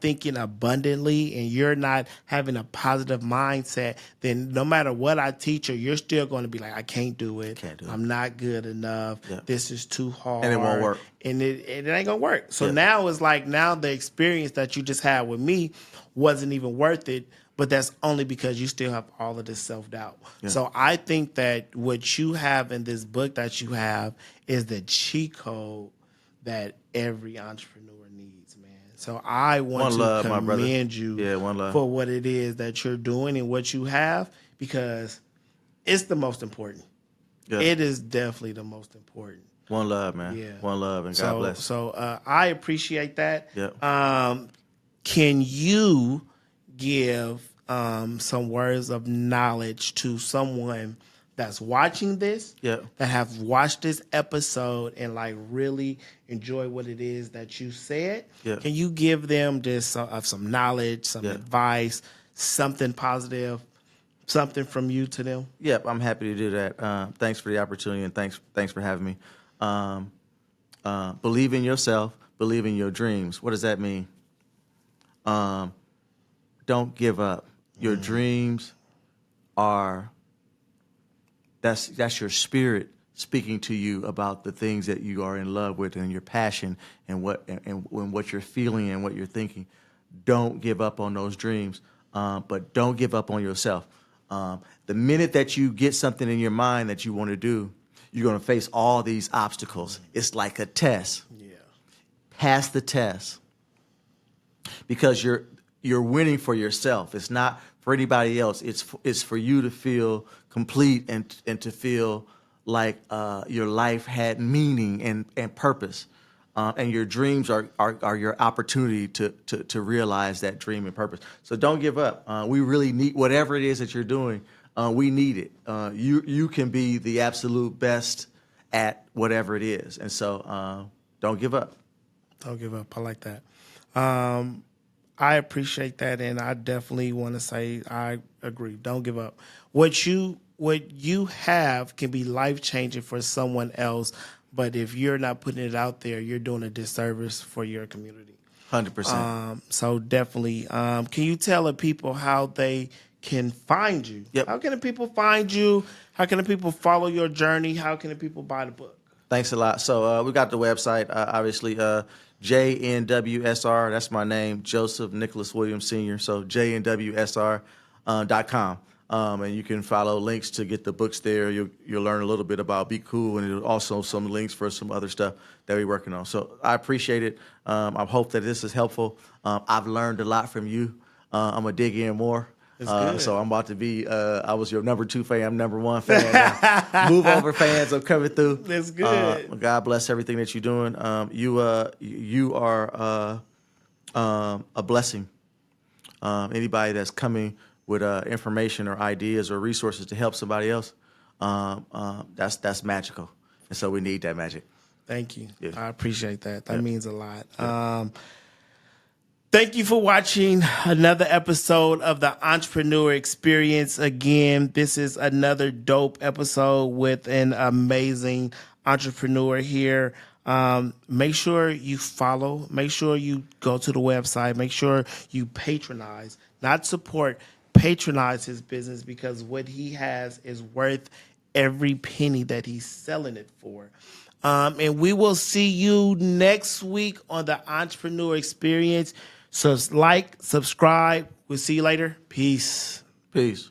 thinking abundantly and you're not having a positive mindset, then no matter what I teach you, you're still going to be like, I can't do it. I'm not good enough. This is too hard. And it won't work. And it ain't going to work. So now it's like, now the experience that you just had with me wasn't even worth it. But that's only because you still have all of this self-doubt. So I think that what you have in this book that you have is the cheat code that every entrepreneur needs, man. So I want to commend you for what it is that you're doing and what you have, because it's the most important. It is definitely the most important. One love, man. Yeah. One love, and God bless. So I appreciate that. Can you give some words of knowledge to someone that's watching this, that have watched this episode and like really enjoy what it is that you said? Can you give them just some knowledge, some advice, something positive, something from you to them? Yep, I'm happy to do that. Thanks for the opportunity, and thanks for having me. Believe in yourself, believe in your dreams. What does that mean? Don't give up. Your dreams are, that's your spirit speaking to you about the things that you are in love with and your passion and what you're feeling and what you're thinking. Don't give up on those dreams, but don't give up on yourself. The minute that you get something in your mind that you want to do, you're going to face all these obstacles. It's like a test. Pass the test, because you're winning for yourself. It's not for anybody else. It's for you to feel complete and to feel like your life had meaning and purpose. And your dreams are your opportunity to realize that dream and purpose. So don't give up. We really need whatever it is that you're doing. We need it. You can be the absolute best at whatever it is. And so don't give up. Don't give up. I like that. I appreciate that, and I definitely want to say I agree. Don't give up. What you have can be life-changing for someone else, but if you're not putting it out there, you're doing a disservice for your community. 100%. So definitely. Can you tell the people how they can find you? How can the people find you? How can the people follow your journey? How can the people buy the book? Thanks a lot. So we got the website, obviously, JNWSR. That's my name, Joseph Nicholas Williams Sr. So JNWSR.com. And you can follow links to get the books there. You'll learn a little bit about Be Cool, and also some links for some other stuff that we're working on. So I appreciate it. I hope that this is helpful. I've learned a lot from you. I'm going to dig in more. So I'm about to be, I was your number 2 fan, I'm number 1 fan. Move over fans are coming through. That's good. God bless everything that you're doing. You are a blessing. Anybody that's coming with information or ideas or resources to help somebody else, that's magical. And so we need that magic. Thank you. I appreciate that. That means a lot. Thank you for watching another episode of the Entrepreneur Experience. Again, this is another dope episode with an amazing entrepreneur here. Make sure you follow. Make sure you go to the website. Make sure you patronize, not support, patronize his business, because what he has is worth every penny that he's selling it for. And we will see you next week on the Entrepreneur Experience. So like, subscribe. We'll see you later. Peace. Peace.